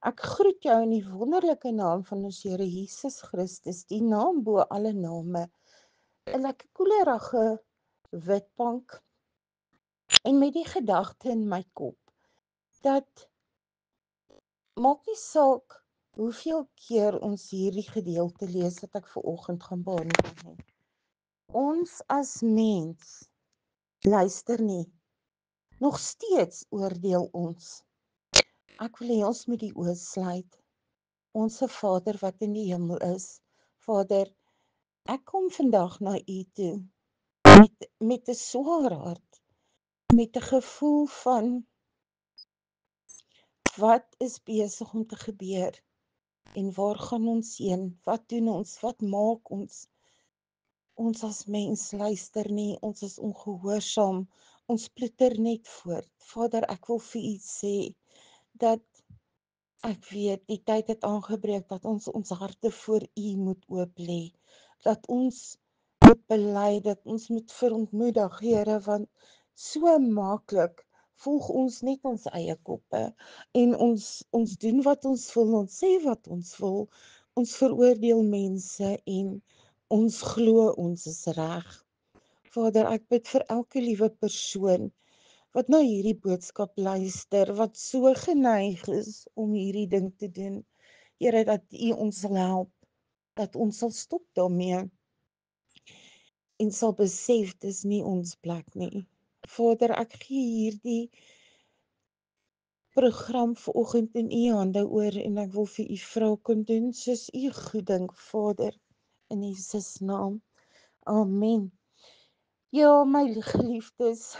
Ek groet jou in die wonderlike naam van ons Here Jesus Christus, die naam bo alle name. 'n Lekker koelerige witbank en met die gedagte in my kop dat maak nie saak hoeveel keer ons hierdie gedeelte lees wat ek vanoggend gaan behandel nie. Ons as mens luister nie. Nog steeds oordeel ons. Ek wil hê ons moet die oë sluit. Onse Vader wat in die hemel is, Vader, ek kom vandag na U toe met 'n swaar hart, met 'n gevoel van wat is besig om te gebeur en waar gaan ons heen? Wat doen ons? Wat maak ons? Ons as mens luister nie, ons is ongehoorsaam, ons ploeter net voort. Vader, ek wil vir U sê dat ek weet die tyd het aangebreek dat ons harte voor U moet oop lê. Dat ons moet bely, dat ons moet verontmoedig, Here, want so maklik volg ons net ons eie koppe en ons doen wat ons wil, ons sê wat ons wil, ons veroordeel mense en ons glo ons is reg. Vader, ek bid vir elke liewe persoon wat na hierdie boodskap luister, wat so geneig is om hierdie ding te doen. Here, dat U ons sal help, dat ons sal stop daarmee en sal besef dis nie ons plek nie. Vader, ek gee hierdie program vanoggend in U hande oor en ek wil vir U vra kon doen soos U goeddink, Vader, in Jesus naam. Amen. Ja, my geliefdes,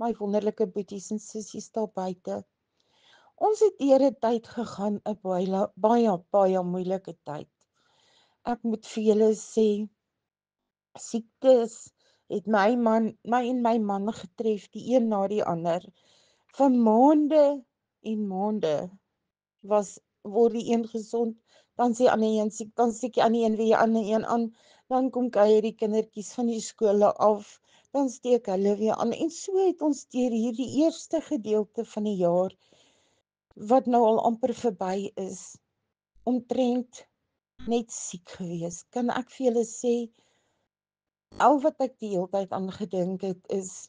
my wonderlike boeties en sissies daar buite. Ons het deur 'n tyd gegaan, 'n baie moeilike tyd. Ek moet vir julle sê, siektes het my en my man getref, die een na die ander. Van maande en maande word die een gesond, dan sê die ander een siek, dan siek die ander een weer die ander een aan, dan kom kuier die kindertjies van die skole af, dan steek hulle weer aan. En so het ons deur hierdie eerste gedeelte van die jaar, wat nou al amper verby is, omtrent net siek gewees. Kan ek vir julle sê, al wat ek die hele tyd aan gedink het is,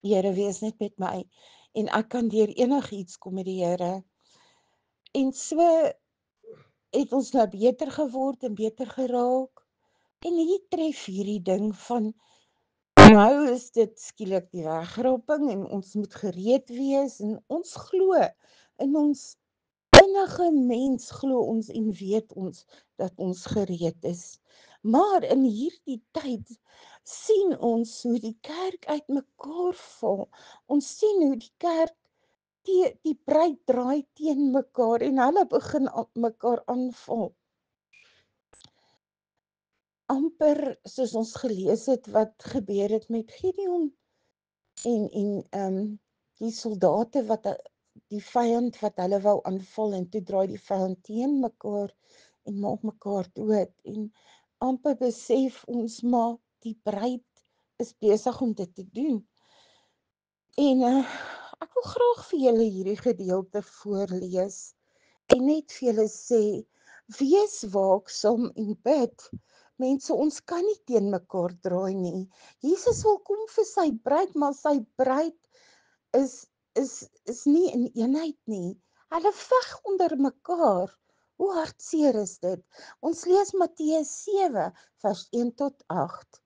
Here, wees net met my en ek kan deur enigiets kom met die Here. En so het ons nou beter geword en beter geraak. En hier tref hierdie ding van, nou is dit skielik die wegrapping en ons moet gereed wees en ons glo in ons innige mens glo ons en weet ons dat ons gereed is. Maar in hierdie tyd sien ons hoe die kerk uitmekaar val. Ons sien hoe die kerk die bruid draai teen mekaar en hulle begin mekaar aanval. Amper soos ons gelees het wat gebeur het met Gideon en die soldate wat die vyand wat hulle wou aanval en toe draai die vyand teen mekaar en maak mekaar dood en amper besef ons maar die bruid is besig om dit te doen. En ek wil graag vir julle hierdie gedeelte voorlees en net vir julle sê, wees waaksaam en bid. Mense, ons kan nie teen mekaar draai nie. Jesus wil kom vir sy bruid, maar sy bruid is is nie in eenheid nie. Hulle veg onder mekaar. Hoe hartseer is dit? Ons lees Matteus 7 vers 1 tot 8.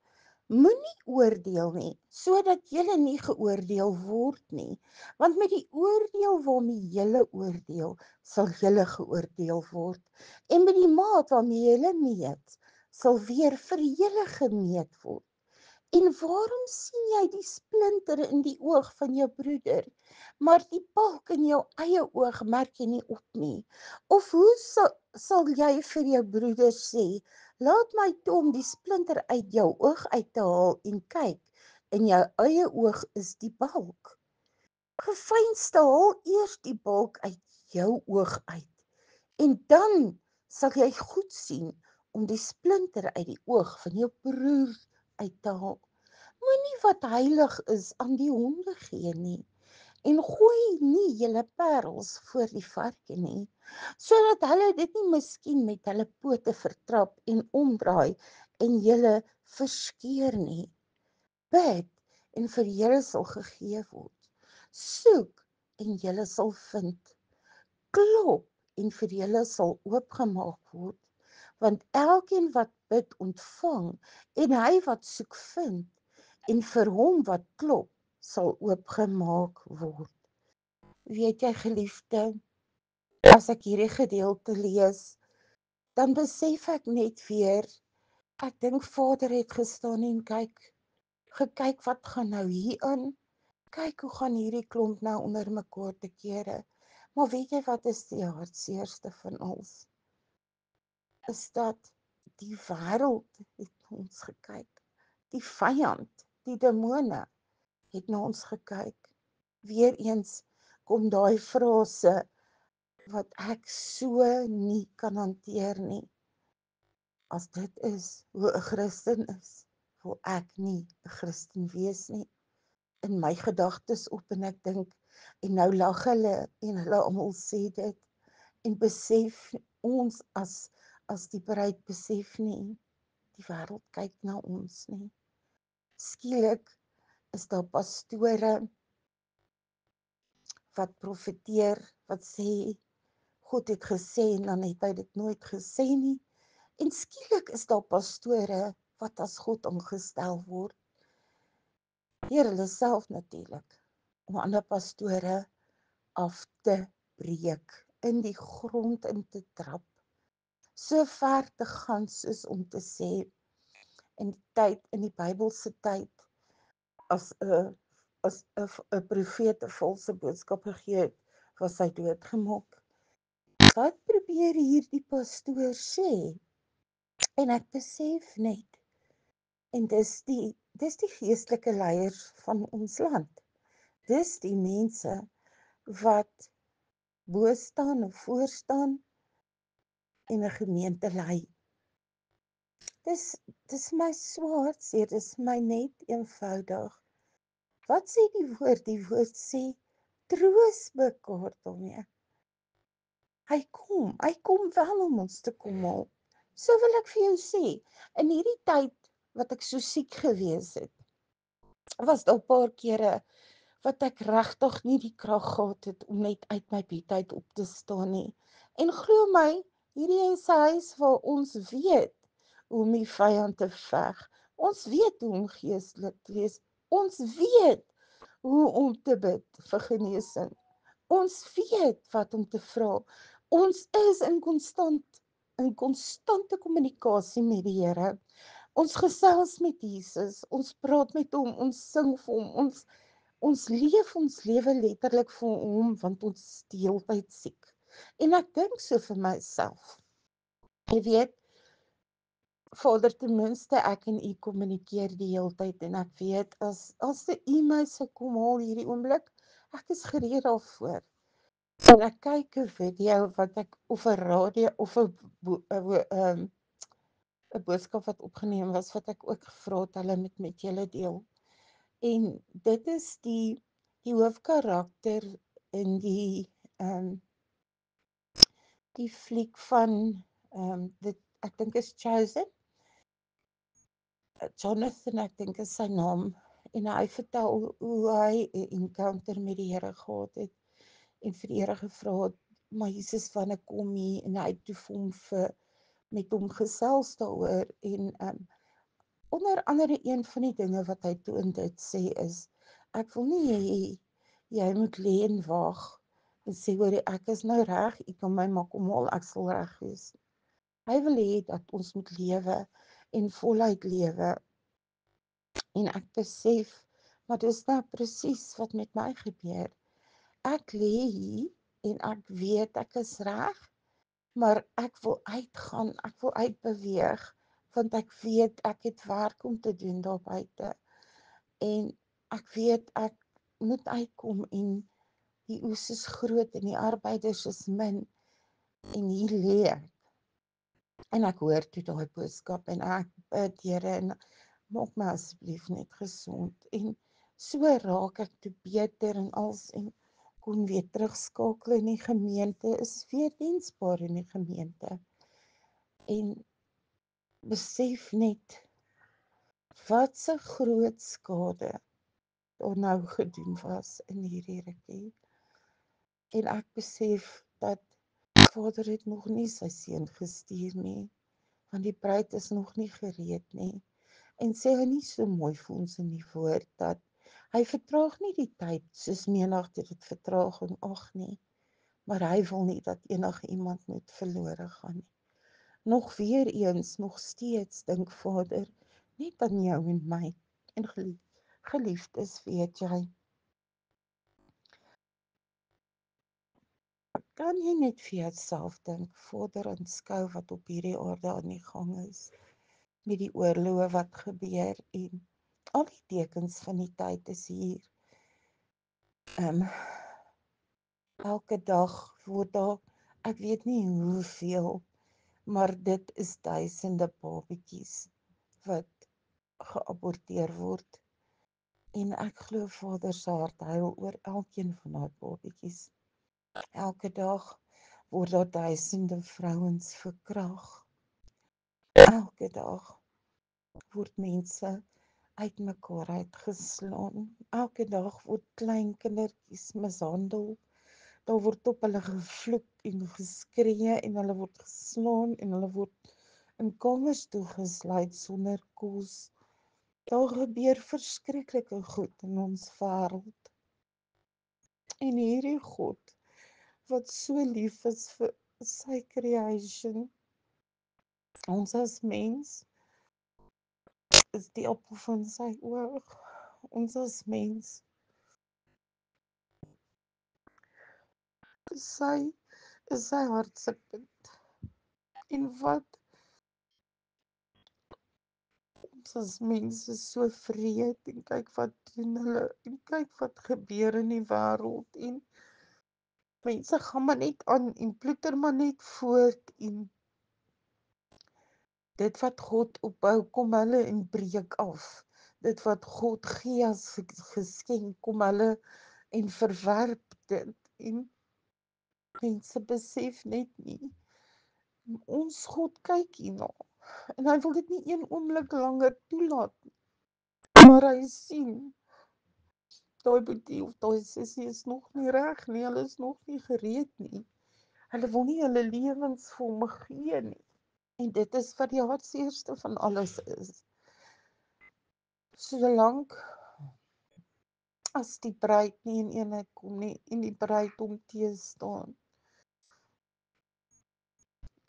Moenie oordeel nie, sodat julle nie geoordeel word nie. Want met die oordeel waarmee julle oordeel, sal julle geoordeel word. En met die maat waarmee julle meet, sal weer vir julle gemeet word. En waarom sien jy die splinter in die oog van jou broeder, maar die balk in jou eie oog merk jy nie op nie? Of hoe sal jy vir jou broeder sê, laat my toe om die splinter uit jou oog uit te haal en kyk, in jou eie oog is die balk. Geveinsde haal eers die balk uit jou oog uit, en dan sal jy goed sien om die splinter uit die oog van jou broer uit te haal. Moenie wat heilig is aan die honde gee nie, en gooi nie julle parels voor die varke nie, sodat hulle dit nie miskien met hulle pote vertrap en omdraai en julle verskeur nie. Bid en vir julle sal gegee word. Soek en julle sal vind. Klop en vir julle sal oopgemaak word. Want elkeen wat bid ontvang en hy wat soek vind en vir hom wat klop sal oopgemaak word. Weet jy geliefde, as ek hierdie gedeelte lees, dan besef ek net weer, ek dink Vader het gestaan en gekyk wat gaan nou hier aan. Kyk hoe gaan hierdie klomp nou onder mekaar te kere. Maar weet jy wat is die hartseerste van alles? Is dat die wêreld het na ons gekyk. Die vyand, die demone het na ons gekyk. Weereens kom daai frase wat ek so nie kan hanteer nie. As dit is hoe 'n Christen is, wil ek nie 'n Christen wees nie. In my gedagtes op en ek dink, en nou lag hulle en hulle almal sê dit, en besef ons as die bruid besef nie, die wêreld kyk na ons nie. Skielik is daar pastore wat profeteer, wat sê, God het gesê en dan het hy dit nooit gesê nie. En skielik is daar pastore wat as God aangestel word, deur hulle self natuurlik, om ander pastore af te breek, in die grond in te trap, so ver te gaan soos om te sê, in die Bybelse tyd, as 'n profeet 'n valse boodskap gegee het, was hy doodgemaak. Wat probeer hierdie pastoor sê? En ek besef net, en dis die geestelike leiers van ons land. Dis die mense wat bo staan en voor staan en 'n gemeente lei. Dis my swaarseer, dis my net eenvoudig. Wat sê die woord? Die woord sê, troos mekaar daarmee. Hy kom wel om ons te kom haal. So wil ek vir jou sê, in hierdie tyd wat ek so siek gewees het, was daar 'n paar kere wat ek regtig nie die krag gehad het om net uit my bed uit op te staan nie. En glo my, hierdie is 'n huis waar ons weet hoe om die vyand te veg. Ons weet hoe om geestelik te wees. Ons weet hoe om te bid vir genesing. Ons weet wat om te vra. Ons is in konstante kommunikasie met die Here. Ons gesels met Jesus, ons praat met hom, ons sing vir hom, ons leef ons lewe letterlik vir hom, want ons is die hele tyd siek. En ek dink so vir myself, jy weet, Vader, ten minste ek en u kommunikeer die hele tyd, en ek weet, as u my sou kom haal hierdie oomblik, ek is gereed daarvoor. En ek kyk 'n video wat ek, of 'n radio, of 'n boodskap wat opgeneem was, wat ek ook gevra het, hulle met julle deel. En dit is die hoofkarakter in die fliek van, ek dink is Chosen, Jonathan, ek dink is sy naam, en hy vertel hoe hy 'n encounter met die Here gehad het, en vir die Here gevra het, maar Jesus, wanneer kom hy, en hy het toe vir hom met hom gesels daaroor, en onder andere een van die dinge wat hy toe in dit sê is, ek wil nie hê jy moet lê en wag en sê, hoor, ek is nou reg, ek kan my maar kom haal, ek sal reg wees. Hy wil hê dat ons moet lewe en voluit lewe. En ek besef, maar dis nou presies wat met my gebeur. Ek lê hier en ek weet ek is reg, maar ek wil uitgaan, ek wil uitbeweeg, want ek weet ek het werk om te doen daar buite. En ek weet ek moet uitkom, en die oes is groot en die arbeiders is min, en hier lê ek. En ek hoor toe daai boodskap en ek bid, Here, en maak my asseblief net gesond. En So raak ek toe beter en kon weer terugskakel in die gemeente, is weer diensbaar in die gemeente. En besef net wat se groot skade daar nou gedoen was in hierdie rukkie. En ek besef dat Vader het nog nie sy seun gestuur nie, want die bruid is nog nie gereed nie. En sê hy nie so mooi vir ons in die woord dat hy vertraag nie die tyd soos menigte dit vertraging ag nie, maar hy wil nie dat enige iemand moet verlore gaan nie. Nog weer eens, nog steeds dink Vader net aan jou en my en geliefdes, weet jy. Kan jy net vir jouself dink, Vader, aanskou wat op hierdie aarde aan die gang is, met die oorloë wat gebeur en al die tekens van die tyd is hier. Elke dag word daar, ek weet nie hoeveel, maar dit is duisende babatjies wat geaborteer word. En ek glo Vader se hart huil oor elkeen van daai babatjies. Elke dag word daar duisende vrouens verkrag. Elke dag word mense uitmekaar uitgeslaan. Elke dag word klein kindertjies mishandel. Daar word op hulle gevloek en geskree en hulle word geslaan en hulle word in kamers toegesluit sonder kos. Daar gebeur verskriklike goed in ons wêreld. En hierdie God wat so lief is vir sy creation, ons as mens, is die appel van sy oog. Ons as mens is sy hartse punt. En wat ons as mense so vreed en kyk wat doen hulle en kyk wat gebeur in die wêreld en mense gaan maar net aan en ploeter maar net voort en dit wat God opbou kom hulle en breek af. Dit wat God gee as geskenk kom hulle en verwerp dit en mense besef net nie. Ons God kyk hierna en hy wil dit nie een oomblik langer toelaat nie. Maar hy sien daai boetie of daai sussie is nog nie reg nie, hulle is nog nie gereed nie. Hulle wil nie hulle lewens vir hom gee nie. En dit is wat die hartseerste van alles is. Solank as die bruid nie in eenheid kom nie en die bruid hom teëstaan,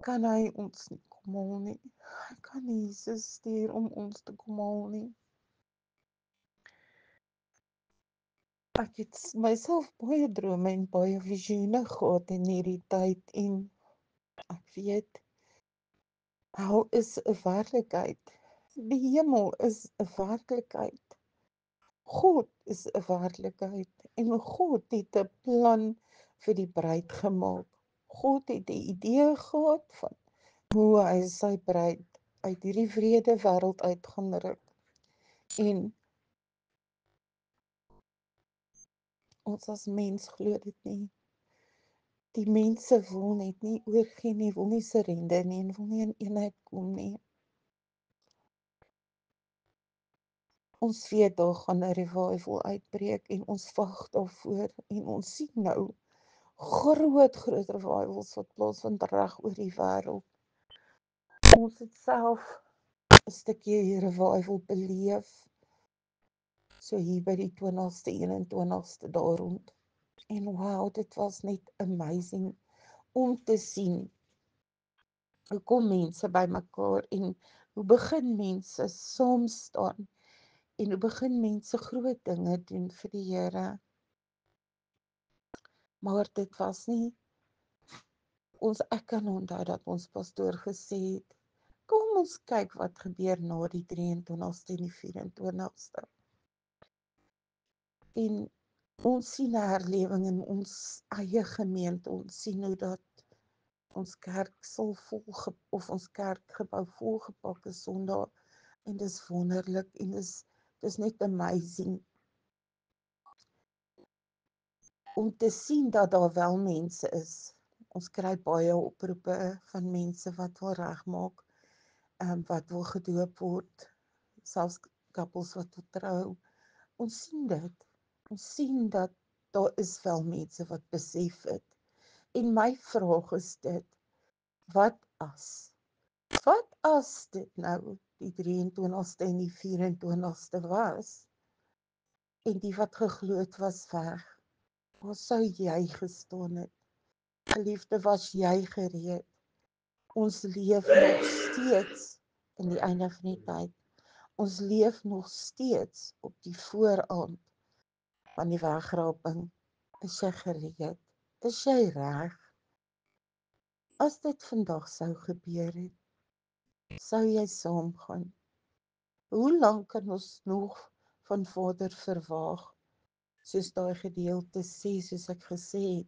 kan hy ons nie kom haal nie. Hy kan nie Jesus stuur om ons te kom haal nie. Ek het myself baie drome en baie visioene gehad in hierdie tyd en ek weet, hel is 'n werklikheid. Die hemel is 'n werklikheid. God is 'n werklikheid en God het 'n plan vir die bruid gemaak. God het 'n idee gehad van hoe hy sy bruid uit hierdie wrede wêreld uit gaan ruk. En ons as mens glo dit nie. Die mense wil net nie oorgee nie, wil nie surrender nie en wil nie in eenheid kom nie. Ons weet daar gaan 'n revival uitbreek en ons wag daarvoor en ons sien nou groot revivals wat plaasvind reg oor die wêreld. Ons het self 'n stukkie revival beleef, so hier by die 20ste, 21ste daar rond. En wow, dit was net amazing om te sien hoe kom mense bymekaar en hoe begin mense saam staan en hoe begin mense groot dinge doen vir die Here. Maar dit was nie ek kan onthou dat ons pastoor gesê het, kom ons kyk wat gebeur na die 23ste en die 24ste. En ons sien 'n herlewing in ons eie gemeente. Ons sien hoe dat ons kerksal of ons kerkgebou volgepak is Sondag en dis wonderlik en dis net amazing. om te sien dat daar wel mense is. Ons kry baie oproepe van mense wat wil regmaak, wat wil gedoop word, selfs couples wat wil trou. Ons sien dit. Ons sien dat daar is wel mense wat besef het. En my vraag is dit, wat as? Wat as dit nou die 23ste en die 24ste was, en die wat geglo het was weg? Waar sou jy gestaan het? Geliefde, was jy gereed? Ons leef nog steeds in die einde van die tyd. Ons leef nog steeds op die vooraand van die wegraping. Is jy gereed? Is jy reg? As dit vandag sou gebeur het, sou jy saamgaan? Hoe lank kan ons nog van Vader verwag? Soos daai gedeelte sê, soos ek gesê het,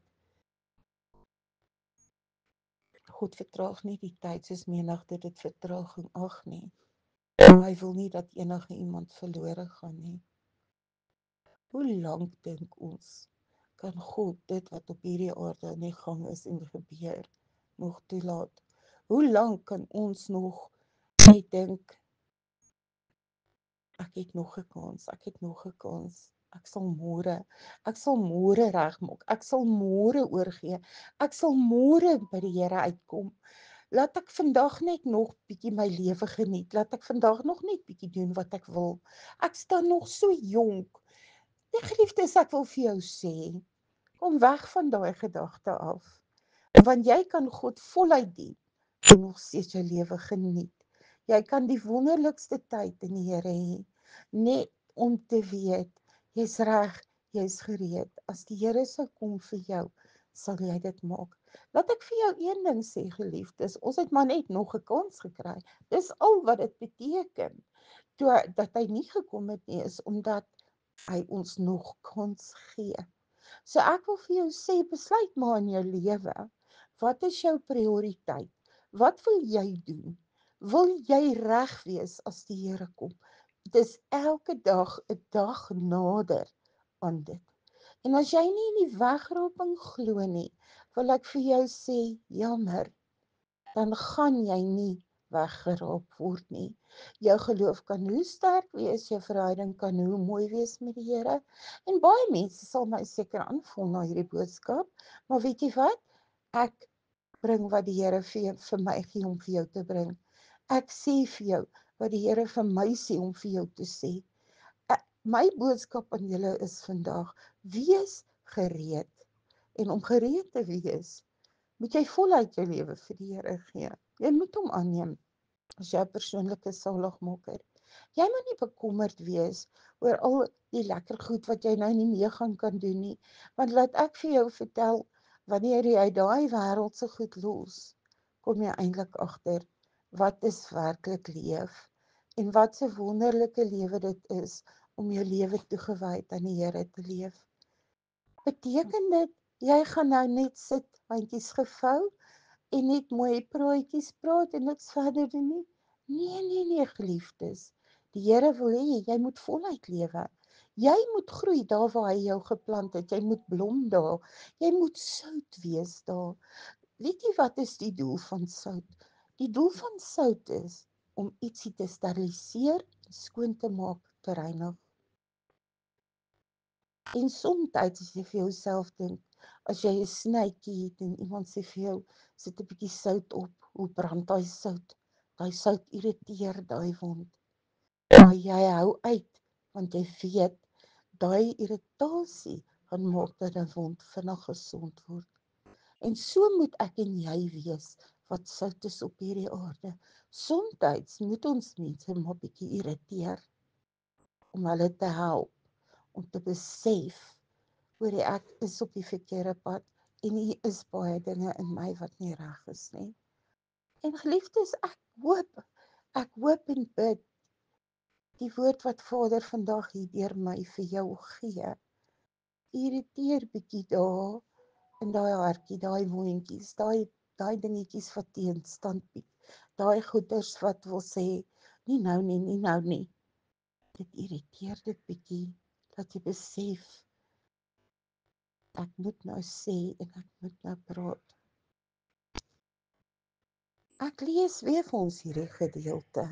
God vertraag nie die tyd soos menigte dit vertraging ag nie. Maar hy wil nie dat enige iemand verlore gaan nie. Hoe lank dink ons kan God dit wat op hierdie aarde in die gang is en gebeur, nog toelaat? Hoe lank kan ons nog net dink, ek het nog 'n kans, ek het nog 'n kans. Ek sal môre regmaak. Ek sal môre oorgee. Ek sal môre by die Here uitkom. Laat ek vandag net nog bietjie my lewe geniet. Laat ek vandag nog net bietjie doen wat ek wil. Ek staan nog so jonk. Die geliefdes, ek wil vir jou sê, kom weg van daai gedagte af. Want jy kan God voluit dien en nog steeds jou lewe geniet. Jy kan die wonderlikste tyd in die Here hê, net om te weet, jy's reg, jy's gereed. As die Here sou kom vir jou, sal jy dit maak. Laat ek vir jou een ding sê, geliefdes, ons het maar net nog 'n kans gekry. Dis al wat dit beteken. Dat hy nie gekom het nie, is omdat hy ons nog kans gee. So ek wil vir jou sê, besluit maar in jou lewe, wat is jou prioriteit? Wat wil jy doen? Wil jy reg wees as die Here kom? Dis elke dag 'n dag nader aan dit. En as jy nie in die wegraping glo nie, wil ek vir jou sê, jammer, dan gaan jy nie weggeraap word nie. Jou geloof kan hoe sterk wees, jou verhouding kan hoe mooi wees met die Here. En baie mense sal my seker aanvoel na hierdie boodskap, maar weet jy wat? Ek bring wat die Here vir my gee om vir jou te bring. Ek sê vir jou wat die Here vir my sê om vir jou te sê. My boodskap aan julle is vandag, wees gereed. En om gereed te wees, moet jy voluit jou lewe vir die Here gee. Jy moet hom aanneem as jou persoonlike saligmaker. Jy moet nie bekommerd wees oor al die lekker goed wat jy nou nie mee gaan kan doen nie, want laat ek vir jou vertel, wanneer jy daai wêreldse goed los, kom jy eintlik agter wat is werklik leef en wat 'n wonderlike lewe dit is om jou lewe toegewy aan die Here te leef. Beteken dit jy gaan nou net sit, handjies gevou en net mooi praatjies praat en niks verder doen nie? Nee, geliefdes. Die Here wil hê jy moet voluit lewe. Jy moet groei daar waar hy jou geplant het. Jy moet blom daar. Jy moet sout wees daar. Weet jy wat is die doel van sout? Die doel van sout is om ietsie te steriliseer, skoon te maak, te reinig. En soms as jy vir jouself dink, as jy 'n snytjie het en iemand sê vir jou, sit 'n bietjie sout op, hoe brand daai sout? Daai sout irriteer daai wond. Maar jy hou uit, want jy weet, daai irritasie gaan maak dat 'n wond vinnig gesond word. En so moet ek en jy wees, wat sout is op hierdie aarde. Soms moet ons mense maar bietjie irriteer, om hulle te help, om te besef, hoor jy, ek is op die verkeerde pad, en hier is baie dinge in my wat nie reg is nie. En geliefdes, ek hoop en bid, die woord wat Vader vandag hier deur my vir jou gee, irriteer bietjie daar, in daai hartjie, daai wondjies, daai dingetjies wat teenstand bied, daai goeters wat wil sê, nie nou nie, nie nou nie. Dit irriteer dit bietjie, dat jy besef, Ek moet nou sê en ek moet nou praat. Ek lees weer vir ons hierdie gedeelte.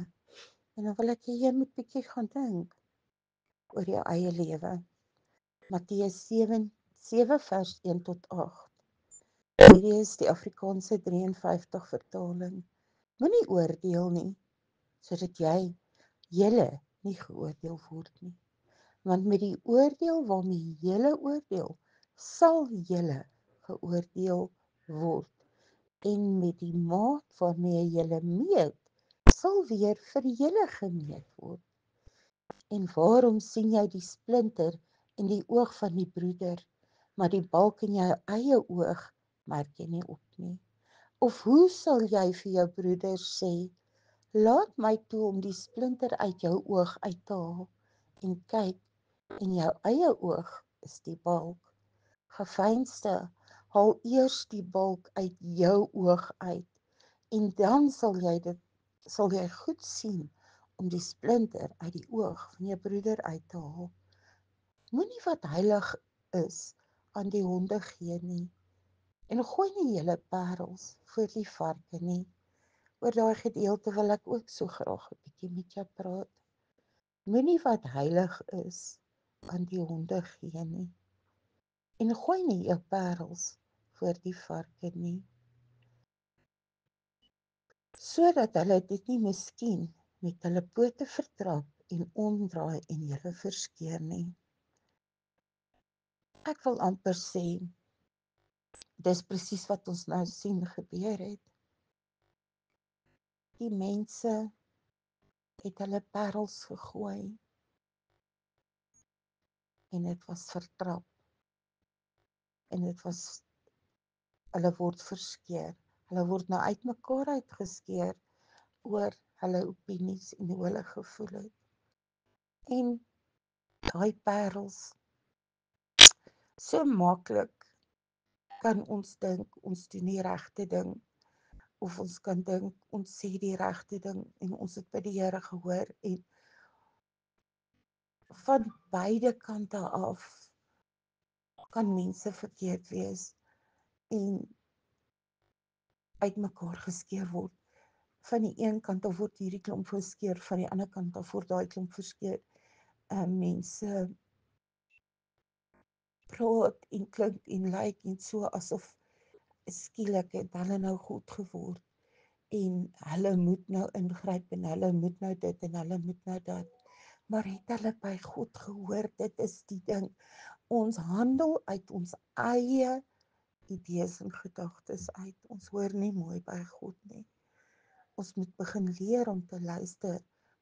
En dan wil ek hê jy moet bietjie gaan dink oor jou eie lewe. Matteus 7 vers 1 tot 8. Hierdie is die Afrikaanse 53 vertaling. Moenie oordeel nie, sodat julle nie geoordeel word nie. Want met die oordeel waarmee julle oordeel, sal julle geoordeel word. En met die maat waarmee julle meet, sal weer vir julle gemeet word. En waarom sien jy die splinter in die oog van die broeder, maar die balk in jou eie oog merk jy nie op nie? Of hoe sal jy vir jou broeder sê, laat my toe om die splinter uit jou oog uit te haal, en kyk, in jou eie oog is die balk. Geveinsde, haal eers die balk uit jou oog uit, en dan sal jy goed sien om die splinter uit die oog van jou broeder uit te haal. Moenie wat heilig is aan die honde gee nie, en gooi nie julle parels voor die varke nie. Oor daai gedeelte wil ek ook so graag 'n bietjie met jou praat. Moenie wat heilig is aan die honde gee nie, en gooi nie jou parels voor die varke nie, sodat hulle dit nie miskien met hulle pote vertrap en omdraai en julle verskeur nie. Ek wil amper sê, dis presies wat ons nou sien gebeur het. Die mense het hulle parels gegooi en dit was vertrap en dit was hulle word verskeur. Hulle word nou uitmekaar uitgeskeur oor hulle opinies en hoe hulle gevoel het. En daai parels, so maklik kan ons dink ons doen die regte ding, of ons kan dink ons sê die regte ding en ons het by die Here gehoor, en van beide kante af kan mense verkeerd wees en uitmekaar geskeur word. Van die een kant af word hierdie klomp geskeur, van die ander kant af word daai klomp geskeur. Mense praat en klink en lyk en so asof skielik het hulle nou goed geword en hulle moet nou ingryp en hulle moet nou dit en hulle moet nou dat. Maar het hulle by God gehoor? Dit is die ding. Ons handel uit ons eie idees en gedagtes uit. Ons hoor nie mooi by God nie. Ons moet begin leer om te luister,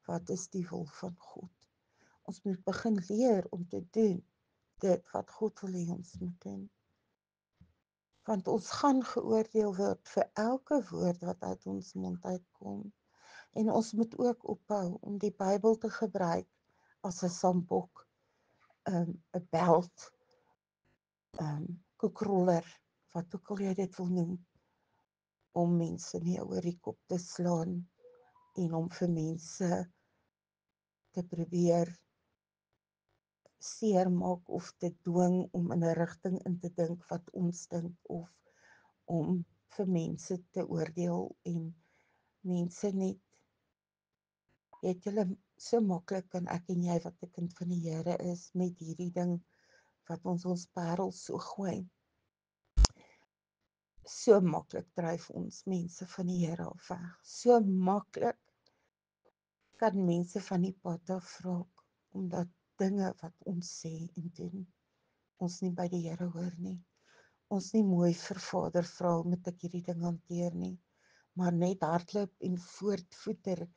wat is die wil van God? Ons moet begin leer om te doen dit wat God wil hê ons moet doen. Want ons gaan geoordeel word vir elke woord wat uit ons mond uitkom. En ons moet ook ophou om die Bybel te gebruik as 'n sambok, 'n beld, koekroller, wat ook al jy dit wil noem, om mense nie oor die kop te slaan en om vir mense te probeer seermaak of te dwing om in 'n rigting in te dink wat ons dink, of om vir mense te oordeel en mense net, het julle so maklik, kan ek en jy wat 'n kind van die Here is, met hierdie ding wat ons parels so gooi. So maklik dryf ons mense van die Here af weg. So maklik kan mense van die pad af raak, omdat dinge wat ons sê en doen, ons nie by die Here hoor nie. Ons nie mooi vir Vader vra, moet ek hierdie ding hanteer nie, maar net hardloop en voortvoeter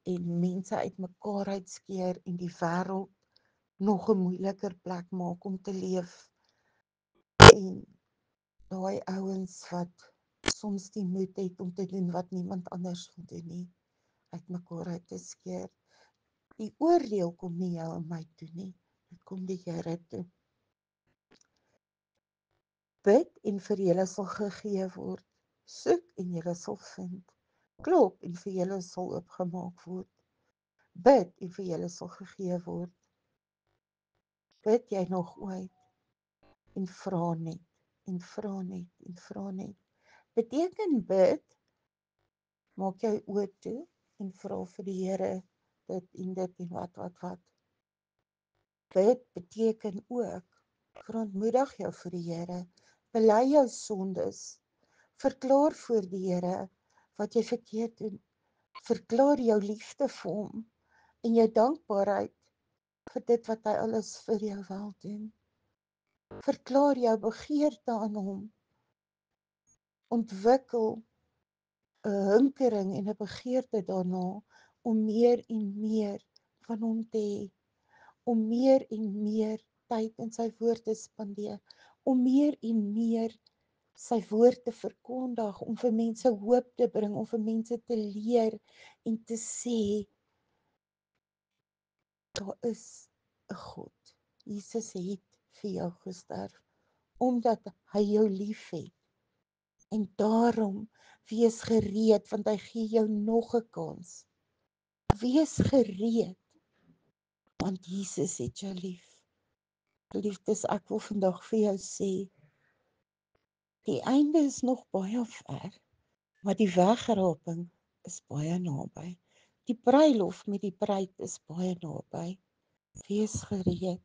en mense uitmekaar uitskeer en die wêreld nog 'n moeiliker plek maak om te leef. En daai ouens wat soms die moed het om te doen wat niemand anders wil doen nie, uitmekaar uit te skeer. Die oordeel kom nie jou en my toe nie, dit kom die Here toe. Bid en vir julle sal gegee word. Soek en julle sal vind. Klop en vir julle sal oopgemaak word. Bid en vir julle sal gegee word. Bid jy nog ooit? en vra net, en vra net, en vra net. Beteken bid, maak jou oë toe en vra vir die Here dit en wat. Bid beteken ook, verontmoedig jou vir die Here, bely jou sondes, verklaar voor die Here wat jy verkeerd doen, verklaar jou liefde vir hom en jou dankbaarheid vir dit wat hy alles vir jou wil doen. Verklaar jou begeerte aan hom, ontwikkel 'n hinkering en 'n begeerte daarna om meer en meer van hom te hê, om meer en meer tyd in sy woord te spandeer, om meer en meer sy woord te verkondig, om vir mense hoop te bring, om vir mense te leer en te sê, daar is 'n God. Jesus het vir jou gesterf, omdat hy jou lief het. En daarom, wees gereed, want hy gee jou nog 'n kans. Wees gereed, want Jesus het jou lief. Geliefdes, ek wil vandag vir jou sê, die einde is nog baie ver, maar die wegraping is baie naby. Die bruilof met die bruid is baie naby. Wees gereed,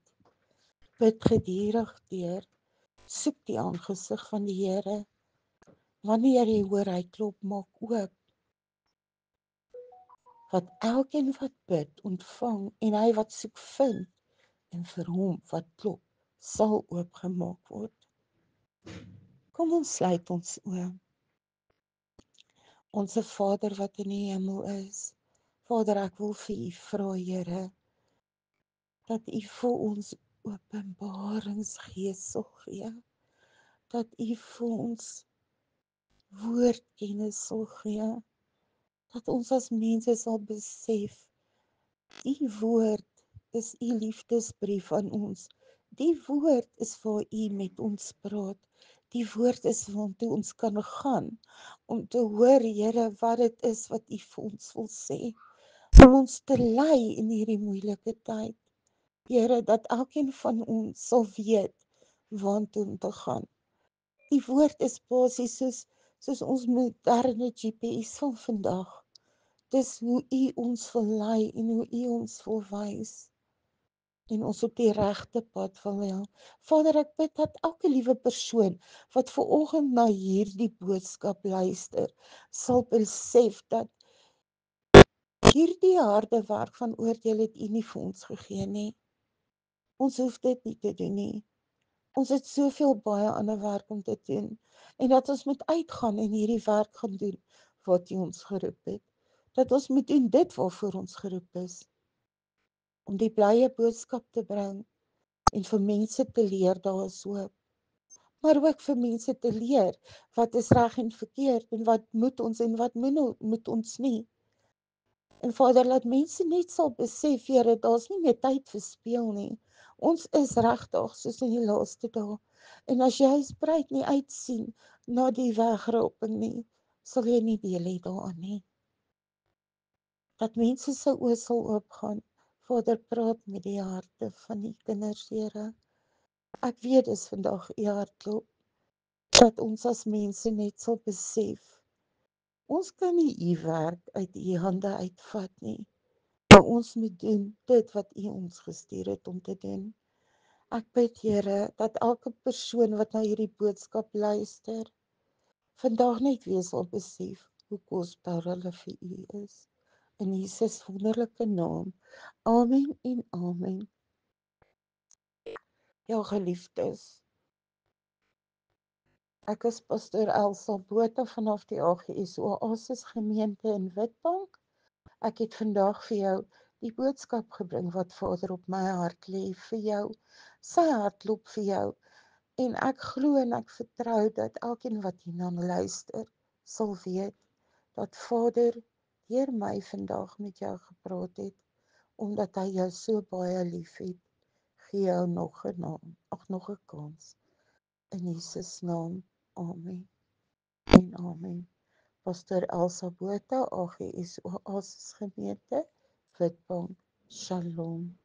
bid gedurig deur, soek die aangesig van die Here. Wanneer jy hoor hy klop, maak oop. Wat elkeen wat bid, ontvang, en hy wat soek vind, en vir hom wat klop, sal oopgemaak word. Kom ons sluit ons oë. Onse Vader wat in die hemel is, Vader, ek wil vir U vra, Here, dat U vir ons openbaringsgees sal gee, dat U vir ons woordkennis sal gee, dat ons as mense sal besef, die woord is U liefdesbrief aan ons. Die woord is waar U met ons praat. Die woord is waartoe ons kan gaan, om te hoor, Here, wat dit is wat U vir ons wil sê, om ons te lei in hierdie moeilike tyd. Here, dat elkeen van ons sal weet waartoe om te gaan. Die woord is basies soos ons moderne GPS van vandag. Dis hoe U ons wil lei en hoe U ons wil wys en ons op die regte pad wil help. Vader, ek bid dat elke liewe persoon wat vanoggend na hierdie boodskap luister, sal besef dat hierdie harde werk van oordeel het U nie vir ons gegee nie. Ons hoef dit nie te doen nie. Ons het soveel baie ander werk om te doen, en dat ons moet uitgaan en hierdie werk gaan doen wat U ons geroep het. Dat ons moet doen dit waarvoor ons geroep is, om die blye boodskap te bring en vir mense te leer daar is hoop, maar ook vir mense te leer wat is reg en verkeerd en wat moet ons en wat moet ons nie. En Vader, laat mense net sal besef, Here, daar's nie meer tyd vir speel nie. Ons is regtig soos in die laaste dae. En as jy spruit nie uitsien na die wegraping nie, sal jy nie deel hê daaraan nie. Dat mense se oë sal oopgaan. Vader, praat met die harte van die kinders, Here. Ek weet dis vandag U hartklop, dat ons as mense net sal besef, ons kan nie U werk uit U hande uitvat nie, maar ons moet doen dit wat U ons gestuur het om te doen. Ek bid, Here, dat elke persoon wat na hierdie boodskap luister, vandag net weer sal besef hoe kosbaar hulle vir U is. In Jesus wonderlike naam. Amen en amen. Ja, geliefdes, ek is Pastoor Elsa Botha vanaf die AGS Oasis gemeente in Witbank. Ek het vandag vir jou die boodskap gebring wat Vader op my hart lê vir jou. Sy hart loop vir jou. En ek glo en ek vertrou dat elkeen wat hierna luister, sal weet dat Vader deur my vandag met jou gepraat het, omdat hy jou so baie lief het. Gee jou nog 'n naam, nog 'n kans. In Jesus naam. Amen. En amen. Pastoor Elsa Botha, AGS Oasis gemeente, Witbank. Shalom.